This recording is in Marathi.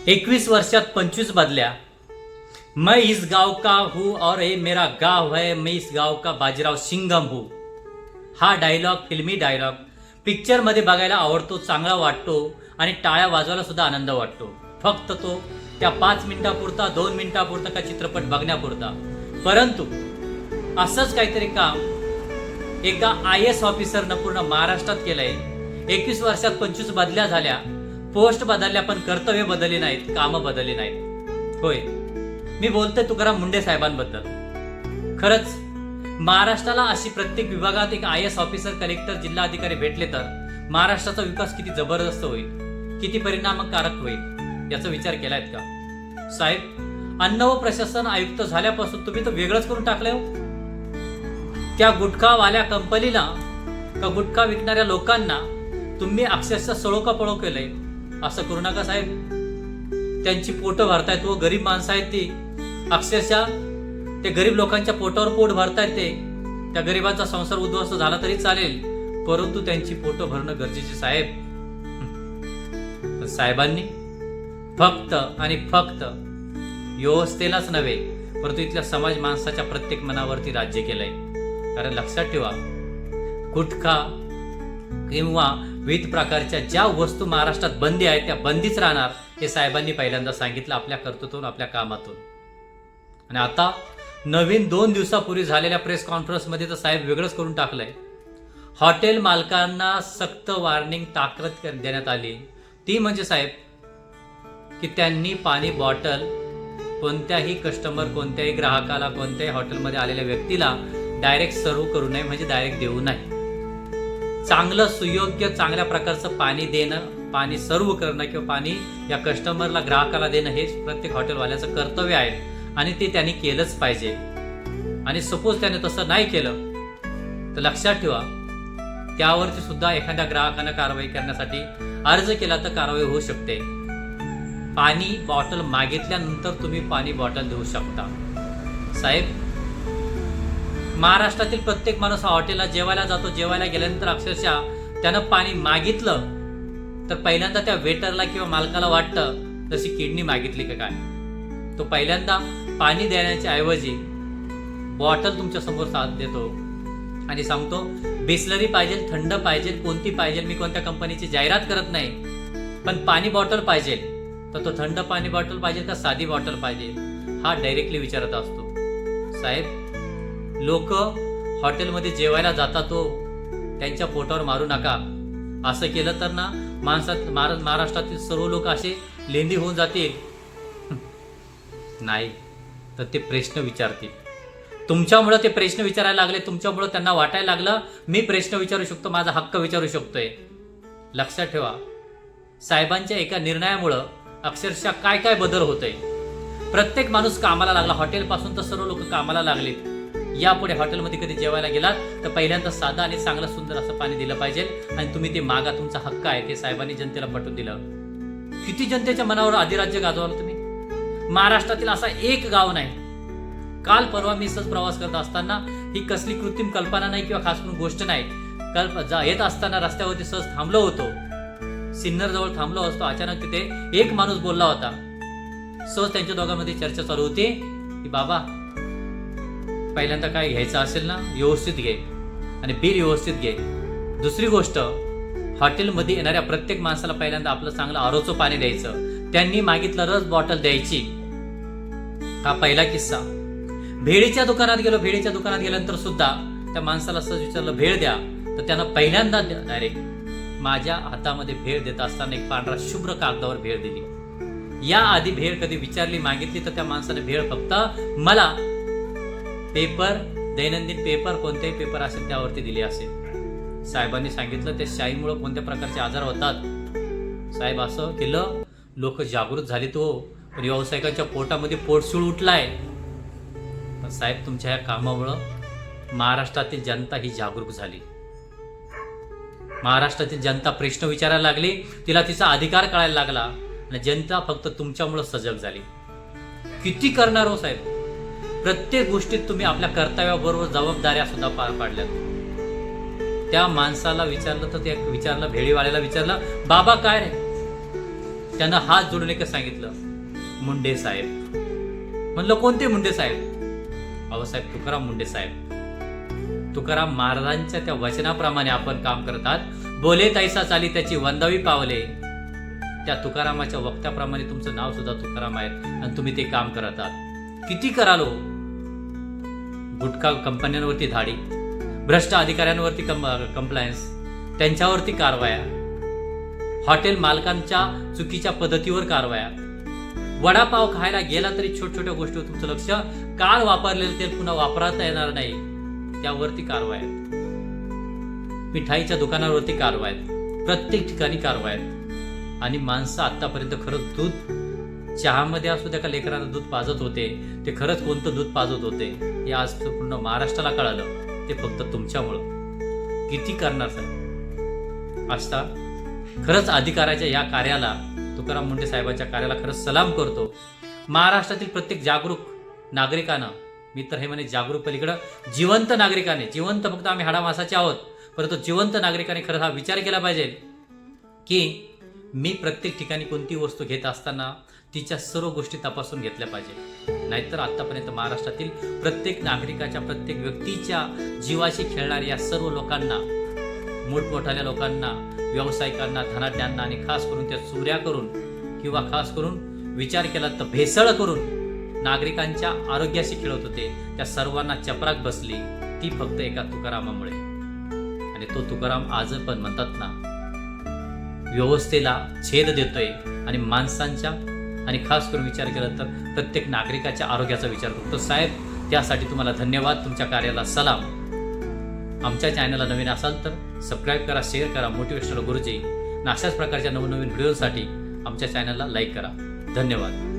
21 वर्षात 25 बदल्या. मैं इस गाव का हूँ और ये मेरा गाव है, मैं इस गाव का बाजीराव सिंघम हूँ. हा डायलॉग फिल्मी डायलॉग पिक्चरमध्ये बघायला आवडतो, चांगला वाटतो आणि टाळ्या वाजवायला सुद्धा आनंद वाटतो. फक्त तो त्या 5 मिनिटापुरता 2 मिनिटापुरता का चित्रपट बघण्यापुरता. परंतु असंच काहीतरी काम एकदा IAS ऑफिसरनं पूर्ण महाराष्ट्रात केलंय. 21 वर्षात 25 बदल्या झाल्या, पोस्ट बदलल्या, पण कर्तव्य बदलली नाहीत, कामं बदलली नाहीत. होय, मी बोलतोय तुकाराम मुंडे साहेबांबद्दल. खरंच महाराष्ट्राला अशी प्रत्येक विभागात एक IAS ऑफिसर, कलेक्टर, जिल्हाधिकारी भेटले तर महाराष्ट्राचा विकास किती जबरदस्त होईल, किती परिणामकारक होईल याचा विचार केलायत का साहेब? अन्न व प्रशासन आयुक्त झाल्यापासून तुम्ही तर वेगळंच करून टाकलंय हो. त्या गुटखावाल्या कंपनीला का गुटखा विकणाऱ्या लोकांना तुम्ही अक्षरशः सळोकापळो केलंय. असं करू नका साहेब. त्यांची पोटं भरतायत व गरीब माणसं आहेत ती. अक्षरशः ते गरीब लोकांच्या पोटावर पोट भरतायत ते. त्या गरिबांचा संसार उद्ध्वस्त झाला तरी चालेल, परंतु त्यांची पोटं भरणं गरजेचे साहेब. साहेबांनी फक्त आणि फक्त व्यवस्थेलाच नव्हे, परंतु इथल्या समाज माणसाच्या प्रत्येक मनावरती राज्य केलंय. कारण लक्षात ठेवा, गुटखा किंवा विविध प्रकारच्या ज्या वस्तू महाराष्ट्रात बंदी आहेत त्या बंदीच राहणार, हे साहेबांनी पहिल्यांदा सांगितलं आपल्या कर्तृत्वातून, आपल्या कामातून. आणि आता नवीन 2 दिवसापूर्वी झालेल्या प्रेस कॉन्फरन्समध्ये तर साहेब वेगळंच करून टाकलंय. हॉटेल मालकांना सक्त वॉर्निंग, ताकद देण्यात आली. ती म्हणजे साहेब की त्यांनी पाणी बॉटल कोणत्याही कस्टमर, कोणत्याही ग्राहकाला, कोणत्याही हॉटेलमध्ये आलेल्या व्यक्तीला डायरेक्ट सर्व करू नये, म्हणजे डायरेक्ट देऊ नये. चांगलं सुयोग्य चांगल्या प्रकारचं पाणी देणं, पाणी सर्व करणं किंवा पाणी या कस्टमरला, ग्राहकाला देणं हे प्रत्येक हॉटेलवाल्याचं कर्तव्य आहे आणि ते त्यांनी केलंच पाहिजे. आणि सपोज त्याने तसं नाही केलं तर लक्षात ठेवा, त्यावरती सुद्धा एखाद्या ग्राहकानं कारवाई करण्यासाठी अर्ज केला तर कारवाई होऊ शकते. पाणी बॉटल मागितल्यानंतर तुम्ही पाणी बॉटल देऊ शकता. साहेब, महाराष्ट्रातील प्रत्येक माणूस हा हॉटेलला जेवायला जातो. जेवायला गेल्यानंतर अक्षरशः त्यानं पाणी मागितलं तर पहिल्यांदा त्या वेटरला किंवा मालकाला वाटतं तशी किडनी मागितली का काय. तो पहिल्यांदा पाणी देण्याच्या ऐवजी बॉटल तुमच्या समोर साथ देतो आणि सांगतो बिस्लरी पाहिजे, थंड पाहिजे, कोणती पाहिजे, मी कोणत्या कंपनीची जाहिरात करत नाही, पण पाणी बॉटल पाहिजे. तर तो थंड पाणी बॉटल पाहिजे का साधी बॉटल पाहिजे, हा डायरेक्टली विचारत असतो. साहेब, लोक हॉटेलमध्ये जेवायला जातात तो त्यांच्या पोटावर मारू नका. असं केलं तर ना महाराष्ट्रातील सर्व लोक असे लेंदी होऊन जातील. नाही तर ते प्रश्न विचारतील. तुमच्यामुळं ते प्रश्न विचारायला लागले, तुमच्यामुळं त्यांना वाटायला लागलं मी प्रश्न विचारू शकतो, माझा हक्क विचारू शकतोय. लक्षात ठेवा, साहेबांच्या एका निर्णयामुळं अक्षरशः काय काय बदल होतोय. प्रत्येक माणूस कामाला लागला. हॉटेलपासून तर सर्व लोक कामाला लागलेत. यापुढे हॉटेलमध्ये कधी जेवायला गेलात तर पहिल्यांदा साधा आणि चांगलं सुंदर असं पाणी दिलं पाहिजे आणि तुम्ही ते मागा, तुमचा हक्क आहे. ते साहेबांनी जनतेला पटवून दिलं. किती जनतेच्या मनावर अधिराज्य गाजवलं तुम्ही. महाराष्ट्रातील असा एक गाव नाही. काल परवा मी सहज प्रवास करत असताना, ही कसली कृत्रिम कल्पना नाही किंवा खास करून गोष्ट नाही, येत असताना रस्त्यावरती सहज थांबलो होतो, सिन्नर जवळ थांबलो असतो. अचानक तिथे एक माणूस बोलला होता. सहज त्यांच्या दोघांमध्ये चर्चा चालू होती की बाबा, पहिल्यांदा काय घ्यायचं असेल ना व्यवस्थित घे आणि बिल व्यवस्थित घे. दुसरी गोष्ट, हॉटेलमध्ये येणाऱ्या प्रत्येक माणसाला पहिल्यांदा आपलं चांगलं आरोचं पाणी द्यायचं. त्यांनी मागितलं रस बॉटल द्यायची. हा पहिला किस्सा. भेळीच्या दुकानात गेलो. भेळीच्या दुकानात गेल्यानंतर सुद्धा त्या माणसाला सहज विचारलं भेळ द्या, तर त्यानं पहिल्यांदा डायरेक्ट माझ्या हातामध्ये भेळ देत असताना एक पांढरा शुभ्र कागदावर भेळ दिली. या आधी भेळ कधी विचारली, मागितली तर त्या माणसाने भेळ फक्त मला पेपर, दैनंदिन पेपर, कोणतेही पेपर असेल त्यावरती दिली असेल. साहेबांनी सांगितलं त्या शाईमुळे कोणत्या प्रकारचे आजार होतात. साहेब, असं केलं लोक जागृत झाले. तो पण व्यावसायिकांच्या पोटामध्ये पोटसूळ उठलाय. पण साहेब, तुमच्या या कामामुळं महाराष्ट्रातील जनता ही जागरूक झाली. महाराष्ट्रातील जनता प्रश्न विचारायला लागली, तिला तिचा अधिकार कळायला लागला आणि जनता फक्त तुमच्यामुळं सजग झाली. किती करणार हो साहेब. प्रत्येक गोष्टीत तुम्ही आपल्या कर्तव्याबरोबर जबाबदाऱ्या सुद्धा पार पाडल्यात. त्या माणसाला विचारलं तर ते विचारलं, भेळीवाल्याला विचारलं, बाबा काय रे, त्यानं हात जोडून एकच सांगितलं, मुंडे साहेब. म्हणलं कोणते मुंडे साहेब? अहो साहेब, तुकाराम मुंडे साहेब. तुकाराम महाराजांच्या त्या वचनाप्रमाणे आपण काम करतात. बोले तैसा चाली त्याची वंदावी पावले. त्या तुकारामाच्या वक्त्याप्रमाणे तुमचं नाव सुद्धा तुकाराम आहे आणि तुम्ही ते काम करत आहात. किती करालो. गुटखा कंपन्यांवरती धाडी, भ्रष्ट अधिकाऱ्यांवरती कंप्लायन्स, त्यांच्यावरती कारवाया, हॉटेल मालकांच्या चुकीच्या पद्धतीवर कारवाया, वडापाव खायला गेला तरी छोट्या गोष्टीवर तुमचं लक्ष, काल वापरलेलं तेल पुन्हा वापरता येणार नाही त्यावरती कारवाया, मिठाईच्या दुकानावरती कारवाया, प्रत्येक ठिकाणी कारवाया. आणि माणसं आतापर्यंत खरंच दूध चहामध्ये असू द्या का लेकरांना दूध पाजत होते, ते खरंच कोणतं दूध पाजत होते हे आज पूर्ण महाराष्ट्राला कळालं. ते फक्त तुमच्यामुळं. किती करणार साहेब. आता खरंच अधिकाराच्या या कार्याला, तुकाराम मुंडे साहेबांच्या कार्याला खरंच सलाम करतो. महाराष्ट्रातील प्रत्येक जागरूक नागरिकानं, मी तर हे म्हणे जागरूक पलीकडं जिवंत नागरिकाने, जिवंत फक्त आम्ही हाडामासाचे आहोत, परंतु जिवंत नागरिकाने खरंच हा विचार केला पाहिजे की मी प्रत्येक ठिकाणी कोणती वस्तू घेत असताना तिच्या सर्व गोष्टी तपासून घेतल्या पाहिजे. नाहीतर आतापर्यंत महाराष्ट्रातील प्रत्येक नागरिकाच्या, प्रत्येक व्यक्तीच्या जीवाशी खेळणाऱ्या या सर्व लोकांना, मोठमोठ्या लोकांना, व्यावसायिकांना, धनाढ्यांना आणि खास करून त्या चोऱ्या करून किंवा खास करून विचार केला तर भेसळ करून नागरिकांच्या आरोग्याशी खेळत होते, त्या सर्वांना चपराक बसली ती फक्त एका तुकारामामुळे. आणि तो तुकाराम आज पण म्हणतात ना, व्यवस्थेला छेद देतोय आणि माणसांच्या आणि खास करून विचार केला तर प्रत्येक नागरिकाच्या आरोग्याचा विचार करतो. साहेब, त्यासाठी तुम्हाला धन्यवाद, तुमच्या कार्याला सलाम. आमच्या चॅनलला नवीन असाल तर सबस्क्राईब करा, शेअर करा. मोटिवेशनल गुरुजी अशाच प्रकारच्या नवनवीन व्हिडिओसाठी आमच्या चॅनलला लाईक करा. धन्यवाद.